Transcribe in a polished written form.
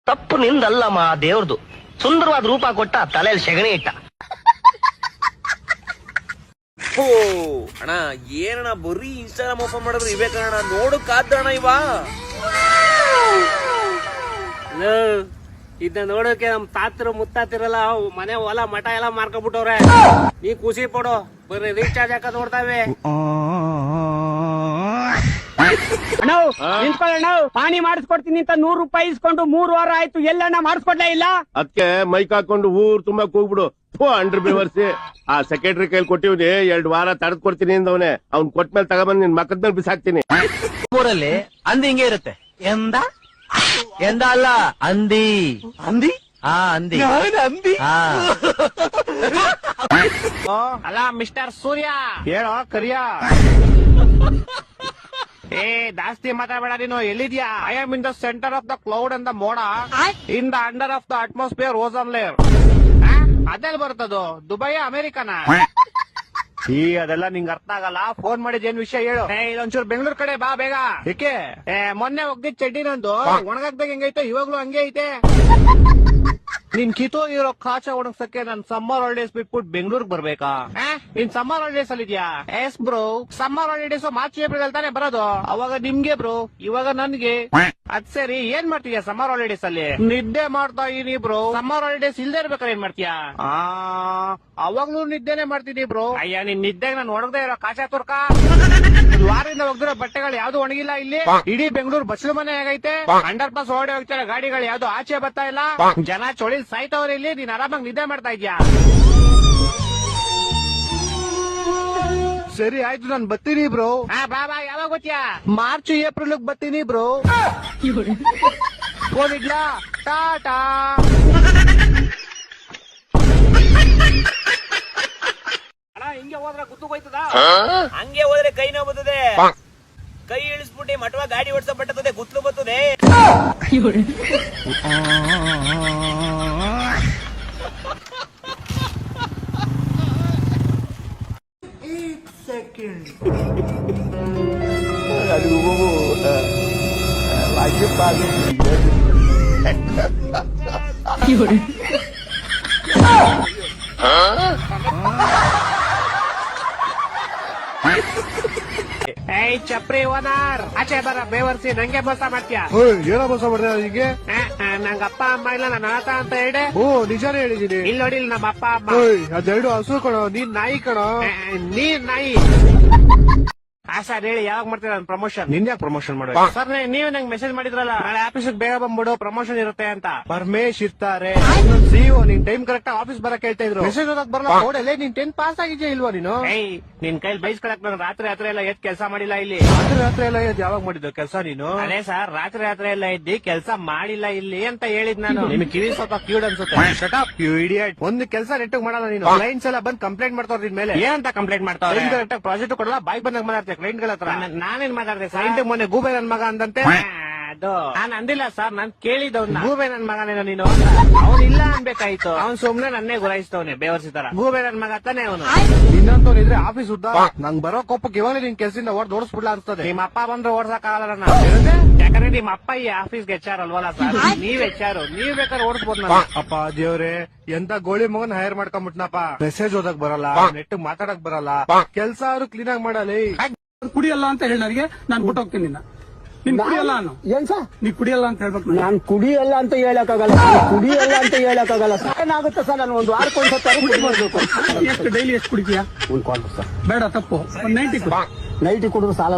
ತಪ್ಪು ನಿಂದಲ್ಲಮ್ಮ, ದೇವ್ರದು. ಸುಂದರವಾದ ರೂಪ ಕೊಟ್ಟ, ತಲೆಯಲ್ಲಿ ಸೆಗಣಿ ಇಟ್ಟ. ಓ ಅಣ್ಣ, ಏನಣ್ಣ ಬರೀ ಇನ್ಸ್ಟಾಗ್ರಾಮ್ ಓಪನ್ ಮಾಡಿದ್ರೆ ಇವೇ ಕಣ ನೋಡಕ್ಕಾದ್ದಣ್ಣ ಇವಾ. ಇದನ್ನ ನೋಡೋಕೆ ನಮ್ ತಾತರು ಮುತ್ತಾತಿರಲ್ಲ ಮನೆ ಹೊಲ ಮಠ ಎಲ್ಲ ಮಾರ್ಕೊಂಡ್ಬಿಟ್ಟವ್ರೆ. ನೀ ಖುಷಿ ಪಡೋ, ಬರೀ ರೀಚಾರ್ಜ್ ಹಾಕ ನೋಡ್ತಾವೆ. ಅಣ್ಣ ನಿಂತ್ಕೊಳ್ಳೋಣ, ಪಾನಿ ಮಾಡಿಸ್ಕೊಡ್ತೀನಿ ಅಂತ 100 ರೂಪಾಯಿ ಇಸ್ಕೊಂಡು 3 ವಾರ ಆಯ್ತು, ಎಲ್ಲಣ್ಣ ಮಾಡಿಸ್ಕೊಡ್ಲೇ ಇಲ್ಲ. ಅದಕ್ಕೆ ಮೈಕ್ ಹಾಕೊಂಡು ಊರ್ ತುಂಬಾ ಕೂಗ್ಬಿಡು. ಅಂಡ್ರ ಬೇವರ್ಸಿ ಆ ಸೆಕ್ರೆಟರಿ ಕೈಲಿ ಕೊಟ್ಟಿವ್ನಿ, 2 ವಾರ ತಡೆದ್ ಕೊಡ್ತೀನಿ ಅಂದವನೆ. ಅವ್ನ್ ಕೊಟ್ಮೇಲೆ ತಗೊಂಬಂದ್ ನಿನ್ ಮಕ್ಕದ ಮೇಲೆ ಬಿಸಾಕ್ತೀನಿ. ಊರಲ್ಲಿ ಅಂದಿ ಹಿಂಗೆ ಇರುತ್ತೆ. ಎಂದ ಎಂದ ಅಲ್ಲ, ಅಂದಿ ಅಂದಿ. ಅಂದಿ ಅಂದಿ. ಅಲ್ಲ ಮಿಸ್ಟರ್ ಸೂರ್ಯ, ಹೇಳೋ ಕರಿಯ. ಏ ಜಾಸ್ತಿ ಮಾತಾಡಬೇಡ ನೀನು. ಎಲ್ಲಿದ್ಯಾ? I am in the centre of the cloud and the ಮೋಡ, in the under of the atmosphere ozone layer. ಅದೆಲ್ಲ ಬರ್ತದೋ? ದುಬೈ ಅಮೆರಿಕನ? ಅದೆಲ್ಲ ನಿಂಗೆ ಅರ್ಥ ಆಗಲ್ಲ. ಫೋನ್ ಮಾಡಿದ್ ಏನ್ ವಿಷಯ ಹೇಳು. ಇದೊಂಚೂರು ಬೆಂಗಳೂರು ಕಡೆ ಬಾ ಬೇಗ. ಏಕೆ? ಮೊನ್ನೆ ಹೋಗ್ದಿದ್ ಚಡ್ಡಿ ನಂದು ಒಣಗಾಕ್ದಾಗ ಹೆಂಗೈತೆ, ಇವಾಗ್ಲೂ ಹಂಗೆ ಐತೆ. ನಿನ್ ಕಿತ್ತೋಗಿರೋ ಕಾಚ ಒಣಗ್ಸಕ್ಕೆ ನಾನ್ ಸಮ್ಮರ್ ಹಾಲಿಡೇಸ್ ಬಿಟ್ಬಿಟ್ಟು ಬೆಂಗಳೂರಿಗೆ ಬರ್ಬೇಕಾ? ನೀನ್ ಸಮ್ಮರ್ ಹಾಲಿಡೇಸ್ ಅಲ್ಲಿ ಇದ್ಯಾ? S bro. Summer holidays March April ಅಲ್ಲಿ ತಾನೆ ಬರೋದು. ಅವಾಗ ನಿಮ್ಗೆ ಬ್ರೋ, ಇವಾಗ ನನ್ಗೆ. ಅದ್ ಸರಿ, ಏನ್ ಮಾಡ್ತೀಯ ಸಮ್ಮರ್ ಹಾಲಿಡೇಸ್ ಅಲ್ಲಿ? ನಿದ್ದೆ ಮಾಡ್ತಾ ಇದೀನಿ ಬ್ರೋ. ಸಮ್ಮರ್ ಹಾಲಿಡೇಸ್ ಇಲ್ದೇ ಇರ್ಬೇಕಾದ್ರೆ ಏನ್ ಮಾಡ್ತೀಯಾ? ಅವಾಗ್ಲೂ ನಿದ್ದೆನೆ ಮಾಡ್ತೀನಿ ಬ್ರೋ. ಅಯ್ಯ, ನಿನ್ ನಿದ್ದೆಗೆ ನಾನು ಒಣಗದೆ ಇರೋ ಕಾಚ ತುರ್ಕ. ವಾರದಿಂದ ಒಗ್ದಿರೋ ಬಟ್ಟೆಗಳು ಯಾವ್ದು ಒಣಗಿಲ್ಲ ಇಲ್ಲಿ. ಇಡೀ ಬೆಂಗಳೂರು ಬಸ್ಲು ಮನೆ ಆಗೈತೆ. ಅಂಡರ್ ಪಾಸ್ ಓಡಿ ಹೋಗ್ತಾರೆ ಗಾಡಿಗಳು, ಯಾವ್ದು ಆಚೆ ಬರ್ತಾ ಇಲ್ಲ. ಜನ ಚೊಳಿ ಸಾಯ್ತವ್ರೆ ಇಲ್ಲಿ. ನೀನ್ ಆರಾಮಾಗಿ ನಿದ್ದೆ ಮಾಡ್ತಾ ಇದ್ಯಾ? ಸರಿ ಆಯ್ತು, ನಾನ್ ಬರ್ತೀನಿ ಬ್ರೋ. ಬಾ ಬಾ, ಯಾವಾಗ ಗೊತ್ತ್ಯಾ? ಮಾರ್ಚ್ ಏಪ್ರಿಲ್ ಬರ್ತೀನಿ ಬ್ರೋ. ಫೋನ್ ಇಡ್ಲಾ? ಟಾಟಾ. ಹಿಂಗೆ ಹೋದ್ರೆ ಗುತ್ತು ಹೋಯ್ತದ? ಹಂಗೆ ಹೋದ್ರೆ ಕೈ ನೋವು ಬರ್ತದೆ. ಕೈ ಇಳಿಸ್ಬಿಟ್ಟು ಮಠವ ಗಾಡಿ ಓಡಿಸ ಬರ್ತದೆ, ಗುತ್ಲು ಬರ್ತದೆ. ಏಯ್ ಚಪ್ರಿ ಓನರ್, ಆಚೆ ಬರ ಬೇವರ್ಸಿ. ನಂಗೆ ಮೋಸ ಮಾಡ್ತೀಯಾ? ಏನೋ ಮೋಸ ಮಾಡಿದೆ ಹೀಗೆ? ನಂಗ ಅಪ್ಪ ಅಮ್ಮ ಇಲ್ಲ, ನನ್ನ ಅನಾಥ ಅಂತ ಹೇಳಿ. ಓ ನಿಜಾನೇ ಹೇಳಿದೀನಿ. ಇಲ್ಲಿ ನೋಡಿ, ನಮ್ಮ ಅಪ್ಪ ಅಮ್ಮ. ಅದೆರಡು ಹಸು ಕಣೋ, ನೀನ್ ನಾಯಿ ಕಣೋ. ನೀನ್ ನಾಯಿ. ಸರ್ ಹೇಳಿ, ಯಾವಾಗ ಮಾಡ್ತೀರಾ ಪ್ರಮೋಷನ್? ನಿನ್ಯಾಕ್ ಪ್ರಮೋಷನ್ ಮಾಡ? ಸರ್ ನೀವೇ ನಂಗೆ ಮೆಸೇಜ್ ಮಾಡಿದ್ರಲ್ಲ, ನಾಳೆ ಆಫೀಸಿಗೆ ಬೇಗ ಬಂದ್ಬಿಡು, ಪ್ರಮೋಷನ್ ಇರುತ್ತೆ ಅಂತ. ಪರಮೇಶ್ ಇರ್ತಾರೆ, ಸಿಇಒ. ನೀನ್ ಟೈಮ್ ಕರೆಕ್ಟ್ ಆಫೀಸ್ ಬರಕ್ ಹೇಳ್ತಾ ಇದ್ರು. ಮೆಸೇಜ್ ಓದಕ್ ಬರಲ್ಲ. ನೋಡಲ್ಲೇ ನೀನ್ 10th ಪಾಸ್ ಆಗಿದ್ಯಾ ಇಲ್ವಾ ನೀನು? ಏಯ್, ನಿನ್ ಕೈಲಿ ಬೈಸ್ಕೊಳಕ್ ನಾನು ರಾತ್ರಿ ಎಲ್ಲ ಎದ್ ಕೆಲಸ ಮಾಡಿಲ್ಲ ಇಲ್ಲಿ. ರಾತ್ರಿ ಎಲ್ಲ ಯಾವಾಗ ಮಾಡಿದ್ದು ಕೆಲಸ ನೀನು? ಅದೇ ಸರ್, ರಾತ್ರಿ ಎಲ್ಲ ಎದ್ದಿ ಕೆಲಸ ಮಾಡಿಲ್ಲ ಇಲ್ಲಿ ಅಂತ ಹೇಳಿದ್ ನಾನು. ನಿಮ್ ಕಿವಿ ಸ್ವಲ್ಪ ಕ್ಯೂಡ್ ಅನ್ಸುತ್ತೆ. Shut up you idiot. ಒಂದು ಕೆಲಸ ನೆಟ್ಟಗ್ ಮಾಡಲ್ಲ ನೀನು. ಕ್ಲೈಂಟ್ಸ್ ಎಲ್ಲ ಬಂದ್ ಕಂಪ್ಲೇಂಟ್ ಮಾಡ್ತಾರ ನಿನ್ ಮೇಲೆ. ಏನಂತ ಕಂಪ್ಲೇಂಟ್ ಮಾಡ್ತಾವ್ರೆ? ಕರೆಕ್ಟ್ ಪ್ರಾಜೆಕ್ಟ್ ಕೊಡಲ್ಲ, ಬಾಯ್ ಬಂದಾಗ ಮಾತಾಡ್ತಾರೆ ಕ್ಲೈಂಟ್ ಗಳ ಹತ್ರ. ನಾನೇನ್ ಮಾತಾಡ್ದೆ ಕ್ಲೈಂಟ್ ಮೊನ್ನೆ ಗೂಬೆ ನನ್ ಮಗ ಅಂದಂತೆ. ಅದು ನಾನು ಅಂದಿಲ್ಲ ಸರ್, ನಾನ್ ಕೇಳಿದವ್ನ. ಗೂಬೆ ನನ್ ಮಗನೇನೋ ನೀನು? ಅವ್ನು ಇಲ್ಲ ಅನ್ಬೇಕಾಯ್ತು. ಅವ್ನ್ ಸುಮ್ನೆ ನನ್ನೇ ಗುರಾಯಿಸ್ತವನೆ ಬೇವರ್ಸಿ ತರ. ಗೂಬೆ ನನ್ ಮಗ ತಾನೆ ಅವನು. ನಿನ್ನಂತವ್ನಿದ್ರೆ ಆಫೀಸ್ ಉದ್ದ. ನಂಗ್ ಬರೋ ಕೋಪಕ್ಕೆ ಇವಾಗ ನಿನ್ ಕೆಲ್ಸದಿಂದ ಓಡಿಸ್ಬಿಡ್ಲಾ ಅನ್ಸ್ತದೆ. ನಿಮ್ಮ ಅಪ್ಪ ಬಂದ್ರೆ ಓಡ್ಸಕ್ ಆಗಲ್ಲ ನಾನು. ಯಾಕಂದ್ರೆ ನಿಮ್ಮ ಅಪ್ಪ ಈ ಆಫೀಸ್ಗೆ HR ಅಲ್ವಲ್ಲ ಸರ್, ನೀವ್ HR. ನೀವ್ ಬೇಕಾದ್ರೆ ಓಡಿಸ್ಬೋದು ನಾನು. ಅಪ್ಪ ದೇವ್ರೆ, ಎಂತ ಗೋಳಿ ಮಗನ್ ಹೈರ್ ಮಾಡ್ಕೊಂಡ್ಬಿಟ್ನಪ್ಪ. ಮೆಸೇಜ್ ಓದಕ್ ಬರಲ್ಲ, ನೆಟ್ ಮಾತಾಡಕ್ ಬರಲ್ಲ, ಕೆಲ್ಸ ಅವ್ರು ಕ್ಲೀನ್ ಆಗಿ ಮಾಡಲಿ. ಕುಡಿಯಲ್ಲ ಅಂತ ಹೇಳಿ ನನಗೆ, ನಾನು ಬಿಟ್ಟು ಹೋಗ್ತೀನಿ. ನಿನ್ ಕುಡಿಯಲ್ಲ ಅನ್ನು ಏನ್ ಸರ್? ನೀ ಕುಡಿಯಲ್ಲ ಅಂತ ಹೇಳ್ಬೇಕು. ನಾನ್ ಕುಡಿಯಲ್ಲ ಅಂತ ಹೇಳಕ್ಕಾಗಲ್ಲ, ಕುಡಿಯಲ್ಲ ಅಂತ ಹೇಳಕ್ಕಾಗಲ್ಲ. ಏನಾಗುತ್ತೆ ಸರ್, ನಾನು 1 ವಾರಕ್ಕೊಂದ್ಸತಿ ಮಾಡ್ಬೇಕು. ಎಷ್ಟು ಡೈಲಿ ಎಷ್ಟು ಕುಡಿತೀಯಾ? 1 ಕ್ವಾರ್ಟರ್ ಸರ್. ಬೇಡ, ತಪ್ಪು. 1 ನೈಂಟಿ ನೈಟ್ ಕುಡಿದ್ರು ಸಾಲ.